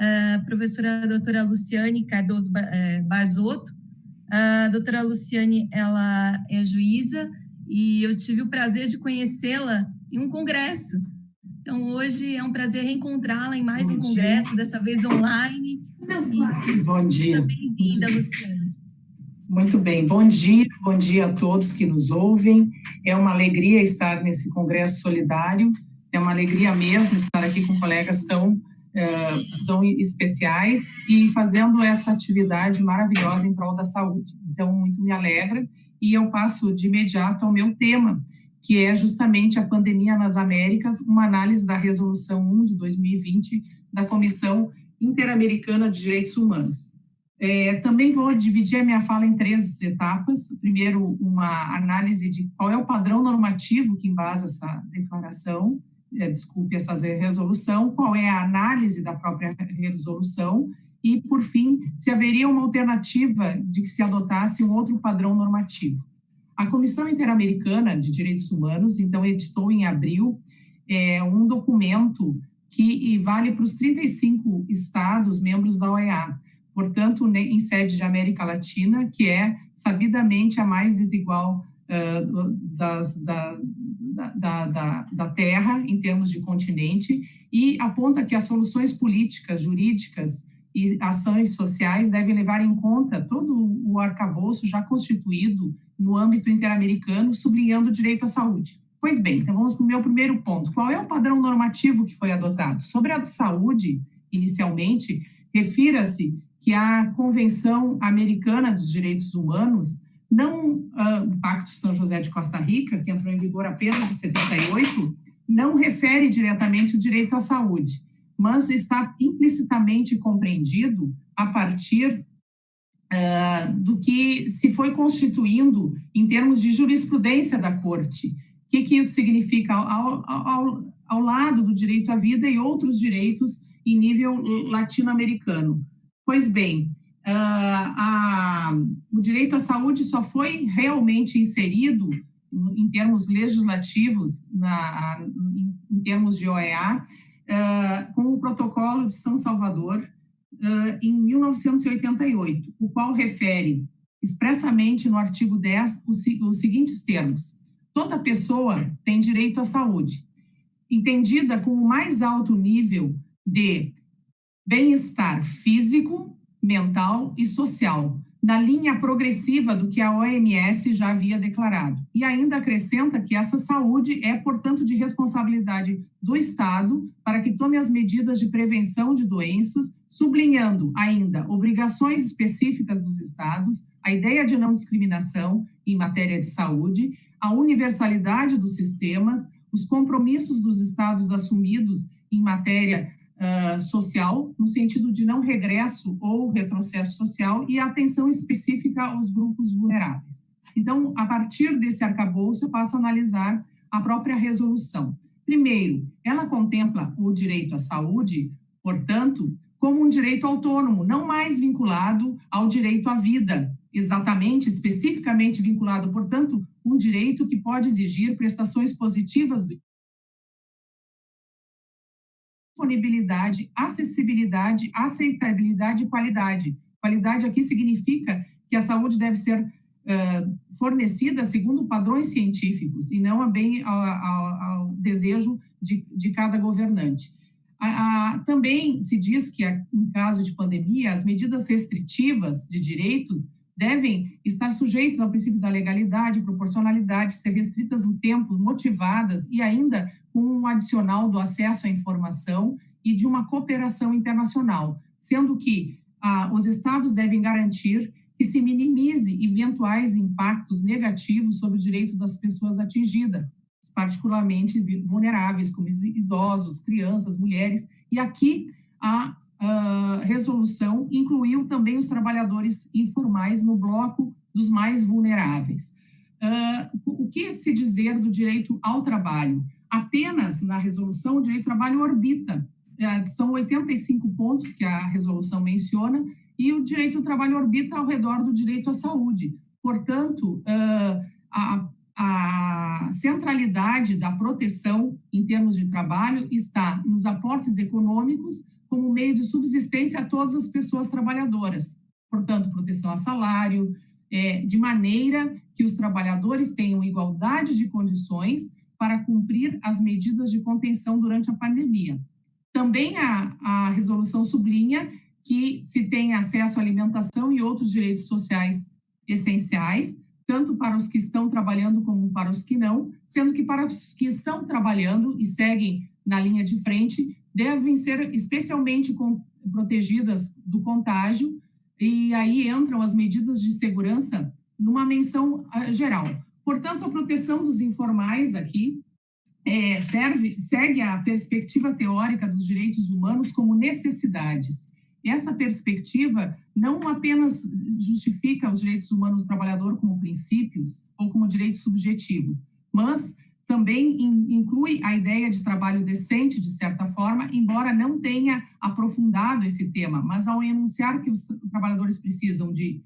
a professora doutora Luciane Cardoso Barzotto. A doutora Luciane, ela é juíza e eu tive o prazer de conhecê-la em um congresso. Então, hoje é um prazer reencontrá-la em mais um congresso, dessa vez online. Bom dia. Seja bem-vinda, Luciane. Muito bem, bom dia a todos que nos ouvem. É uma alegria estar nesse congresso solidário, é uma alegria mesmo estar aqui com colegas tão especiais e fazendo essa atividade maravilhosa em prol da saúde. Então, muito me alegra e eu passo de imediato ao meu tema, que é justamente a pandemia nas Américas, uma análise da Resolução 1 de 2020 da Comissão Interamericana de Direitos Humanos. Também vou dividir a minha fala em 3 etapas. Primeiro, uma análise de qual é o padrão normativo que embasa essa declaração, essa resolução, qual é a análise da própria resolução e, por fim, se haveria uma alternativa de que se adotasse um outro padrão normativo. A Comissão Interamericana de Direitos Humanos, então, editou em abril um documento que vale para os 35 estados membros da OEA, portanto, em sede de América Latina, que é sabidamente a mais desigual da Terra, em termos de continente, e aponta que as soluções políticas, jurídicas e ações sociais devem levar em conta todo o arcabouço já constituído no âmbito interamericano, sublinhando o direito à saúde. Pois bem, então vamos para o meu primeiro ponto. Qual é o padrão normativo que foi adotado? Sobre a saúde, inicialmente, refira-se que a Convenção Americana dos Direitos Humanos, o Pacto São José de Costa Rica, que entrou em vigor apenas em 78, não refere diretamente o direito à saúde, mas está implicitamente compreendido a partir do que se foi constituindo em termos de jurisprudência da Corte. O que isso significa ao lado do direito à vida e outros direitos em nível latino-americano? Pois bem, o direito à saúde só foi realmente inserido em termos legislativos, em termos de OEA, com o Protocolo de São Salvador, em 1988, o qual refere expressamente no artigo 10 os seguintes termos: toda pessoa tem direito à saúde, entendida como o mais alto nível de bem-estar físico, mental e social, na linha progressiva do que a OMS já havia declarado. E ainda acrescenta que essa saúde é, portanto, de responsabilidade do Estado para que tome as medidas de prevenção de doenças, sublinhando ainda obrigações específicas dos Estados, a ideia de não discriminação em matéria de saúde, a universalidade dos sistemas, os compromissos dos Estados assumidos em matéria social, no sentido de não regresso ou retrocesso social, e a atenção específica aos grupos vulneráveis. Então, a partir desse arcabouço, eu passo a analisar a própria resolução. Primeiro, ela contempla o direito à saúde, portanto, como um direito autônomo, não mais vinculado ao direito à vida, exatamente, especificamente vinculado, portanto, um direito que pode exigir prestações positivas do disponibilidade, acessibilidade, aceitabilidade e qualidade. Qualidade aqui significa que a saúde deve ser fornecida segundo padrões científicos e não ao desejo de cada governante. Também se diz que, em caso de pandemia, as medidas restritivas de direitos devem estar sujeitas ao princípio da legalidade, proporcionalidade, ser restritas no tempo, motivadas e ainda com um adicional do acesso à informação e de uma cooperação internacional, sendo que os Estados devem garantir que se minimize eventuais impactos negativos sobre o direito das pessoas atingidas, particularmente vulneráveis, como idosos, crianças, mulheres, e aqui a resolução incluiu também os trabalhadores informais no bloco dos mais vulneráveis. O que se dizer do direito ao trabalho? Apenas na resolução o direito ao trabalho orbita. São 85 pontos que a resolução menciona e o direito ao trabalho orbita ao redor do direito à saúde. Portanto, a centralidade da proteção em termos de trabalho está nos aportes econômicos, como meio de subsistência a todas as pessoas trabalhadoras. Portanto, proteção a salário, de maneira que os trabalhadores tenham igualdade de condições para cumprir as medidas de contenção durante a pandemia. Também a resolução sublinha que se tem acesso à alimentação e outros direitos sociais essenciais, tanto para os que estão trabalhando como para os que não, sendo que para os que estão trabalhando e seguem na linha de frente, devem ser especialmente protegidas do contágio, e aí entram as medidas de segurança numa menção geral. Portanto, a proteção dos informais aqui segue a perspectiva teórica dos direitos humanos como necessidades. Essa perspectiva não apenas justifica os direitos humanos do trabalhador como princípios ou como direitos subjetivos, mas também inclui a ideia de trabalho decente, de certa forma, embora não tenha aprofundado esse tema, mas ao enunciar que os trabalhadores precisam de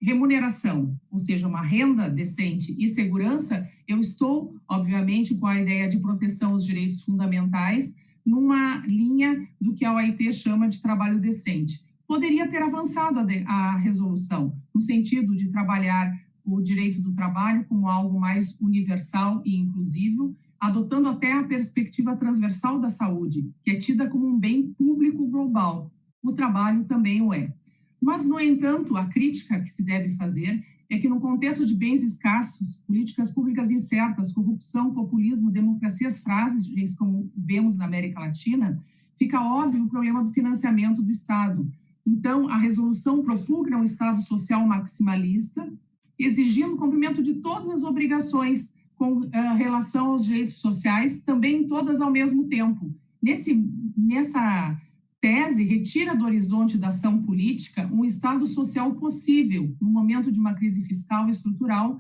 remuneração, ou seja, uma renda decente e segurança, eu estou, obviamente, com a ideia de proteção aos direitos fundamentais, numa linha do que a OIT chama de trabalho decente. Poderia ter avançado a resolução, no sentido de trabalhar o direito do trabalho como algo mais universal e inclusivo, adotando até a perspectiva transversal da saúde, que é tida como um bem público global. O trabalho também o é. Mas, no entanto, a crítica que se deve fazer é que, no contexto de bens escassos, políticas públicas incertas, corrupção, populismo, democracias frágeis, como vemos na América Latina, fica óbvio o problema do financiamento do Estado. Então, a resolução propugna um Estado social maximalista, exigindo o cumprimento de todas as obrigações com relação aos direitos sociais, também todas ao mesmo tempo. Nessa tese, retira do horizonte da ação política um Estado social possível, no momento de uma crise fiscal e estrutural,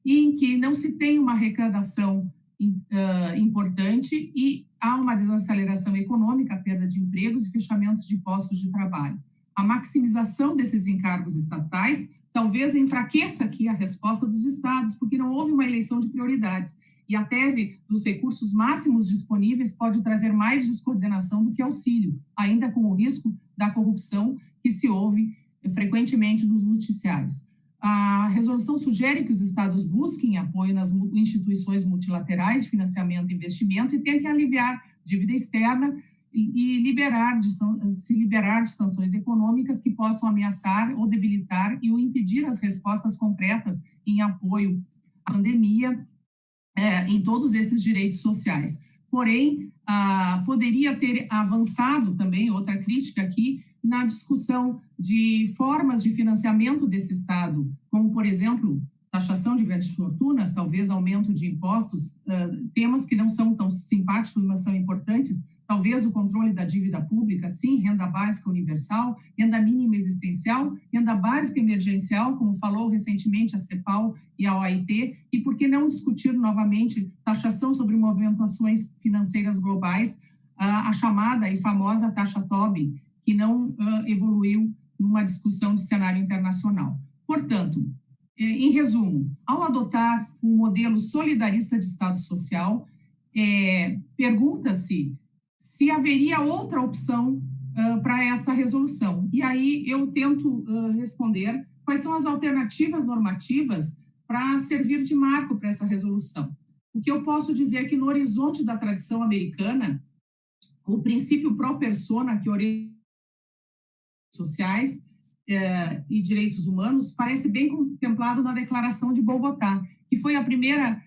em que não se tem uma arrecadação importante e há uma desaceleração econômica, perda de empregos e fechamentos de postos de trabalho. A maximização desses encargos estatais talvez enfraqueça aqui a resposta dos estados, porque não houve uma eleição de prioridades. E a tese dos recursos máximos disponíveis pode trazer mais descoordenação do que auxílio, ainda com o risco da corrupção que se ouve frequentemente nos noticiários. A resolução sugere que os estados busquem apoio nas instituições multilaterais de financiamento e investimento e tentem aliviar dívida externa e se liberar de sanções econômicas que possam ameaçar ou debilitar e ou impedir as respostas concretas em apoio à pandemia, em todos esses direitos sociais. Porém, poderia ter avançado também, outra crítica aqui, na discussão de formas de financiamento desse Estado, como, por exemplo, taxação de grandes fortunas, talvez aumento de impostos, temas que não são tão simpáticos, mas são importantes, talvez o controle da dívida pública, sim, renda básica universal, renda mínima existencial, renda básica emergencial, como falou recentemente a CEPAL e a OIT, e por que não discutir novamente taxação sobre movimentações financeiras globais, a chamada e famosa taxa Tobin, que não evoluiu numa discussão de cenário internacional. Portanto, em resumo, ao adotar um modelo solidarista de Estado social, pergunta-se se haveria outra opção para esta resolução. E aí eu tento responder quais são as alternativas normativas para servir de marco para essa resolução. O que eu posso dizer é que no horizonte da tradição americana, o princípio pro persona, que orienta sociais e direitos humanos, parece bem contemplado na Declaração de Bogotá, que foi a primeira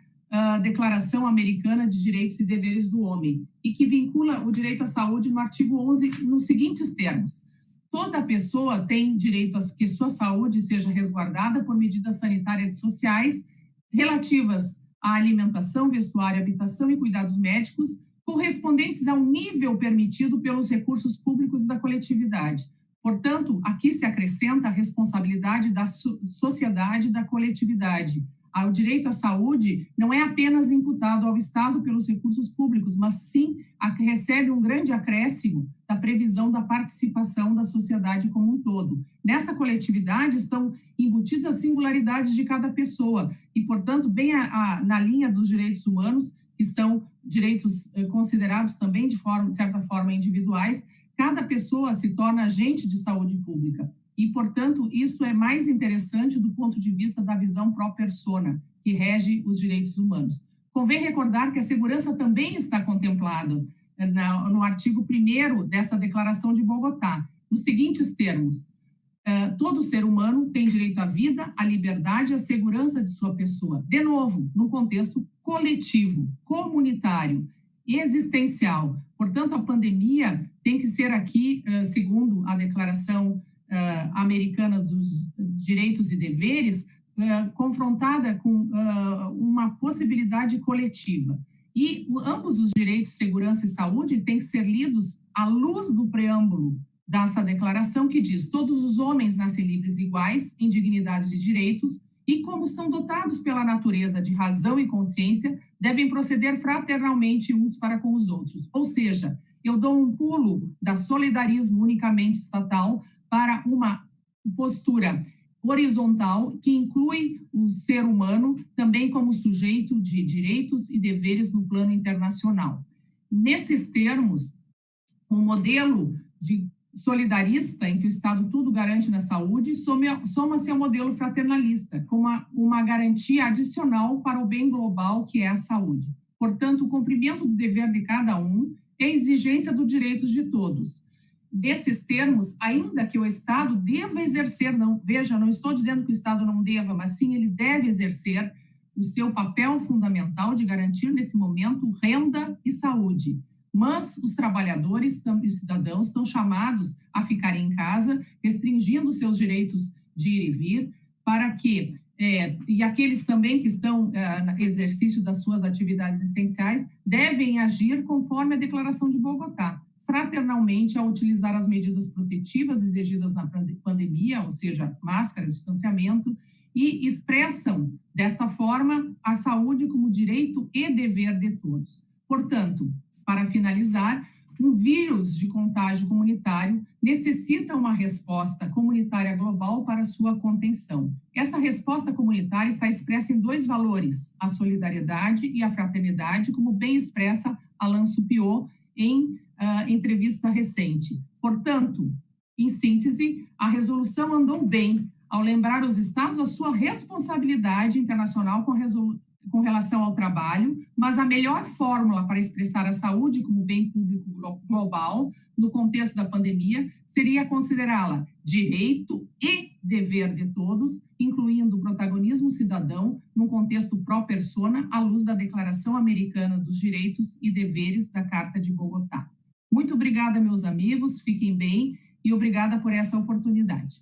Declaração Americana de Direitos e Deveres do Homem, e que vincula o direito à saúde no artigo 11 nos seguintes termos: toda pessoa tem direito a que sua saúde seja resguardada por medidas sanitárias e sociais relativas à alimentação, vestuário, habitação e cuidados médicos, correspondentes ao nível permitido pelos recursos públicos da coletividade. Portanto, aqui se acrescenta a responsabilidade da sociedade e da coletividade. O direito à saúde não é apenas imputado ao Estado pelos recursos públicos, mas sim recebe um grande acréscimo da previsão da participação da sociedade como um todo. Nessa coletividade estão embutidas as singularidades de cada pessoa e, portanto, bem na linha dos direitos humanos, que são direitos considerados também de certa forma individuais, cada pessoa se torna agente de saúde pública. E, portanto, isso é mais interessante do ponto de vista da visão pró persona, que rege os direitos humanos. Convém recordar que a segurança também está contemplada no artigo 1º dessa Declaração de Bogotá, nos seguintes termos: todo ser humano tem direito à vida, à liberdade e à segurança de sua pessoa. De novo, num contexto coletivo, comunitário, existencial. Portanto, a pandemia tem que ser aqui, segundo a Declaração Americana dos Direitos e Deveres, confrontada com uma possibilidade coletiva. E ambos os direitos, segurança e saúde, têm que ser lidos à luz do preâmbulo dessa declaração, que diz: todos os homens nascem livres e iguais em dignidade e direitos, e como são dotados pela natureza de razão e consciência, devem proceder fraternalmente uns para com os outros. Ou seja, eu dou um pulo da solidarismo unicamente estatal para uma postura horizontal que inclui o ser humano também como sujeito de direitos e deveres no plano internacional. Nesses termos, o modelo de solidarista, em que o Estado tudo garante na saúde, soma-se ao modelo fraternalista, com uma garantia adicional para o bem global que é a saúde. Portanto, o cumprimento do dever de cada um é a exigência dos direitos de todos. Desses termos, ainda que o Estado deva exercer, não estou dizendo que o Estado não deva, mas sim ele deve exercer o seu papel fundamental de garantir, nesse momento, renda e saúde. Mas os trabalhadores e os cidadãos estão chamados a ficarem em casa, restringindo seus direitos de ir e vir, para que, e aqueles também que estão no exercício das suas atividades essenciais, devem agir conforme a Declaração de Bogotá, fraternalmente ao utilizar as medidas protetivas exigidas na pandemia, ou seja, máscaras, distanciamento, e expressam, desta forma, a saúde como direito e dever de todos. Portanto, para finalizar, um vírus de contágio comunitário necessita uma resposta comunitária global para sua contenção. Essa resposta comunitária está expressa em 2 valores, a solidariedade e a fraternidade, como bem expressa Alain Supiot em entrevista recente. Portanto, em síntese, a resolução andou bem ao lembrar os Estados a sua responsabilidade internacional com relação ao trabalho, mas a melhor fórmula para expressar a saúde como bem público global, no contexto da pandemia, seria considerá-la direito e dever de todos, incluindo o protagonismo cidadão, num contexto pró persona, à luz da Declaração Americana dos Direitos e Deveres da Carta de Bogotá. Muito obrigada, meus amigos, fiquem bem e obrigada por essa oportunidade.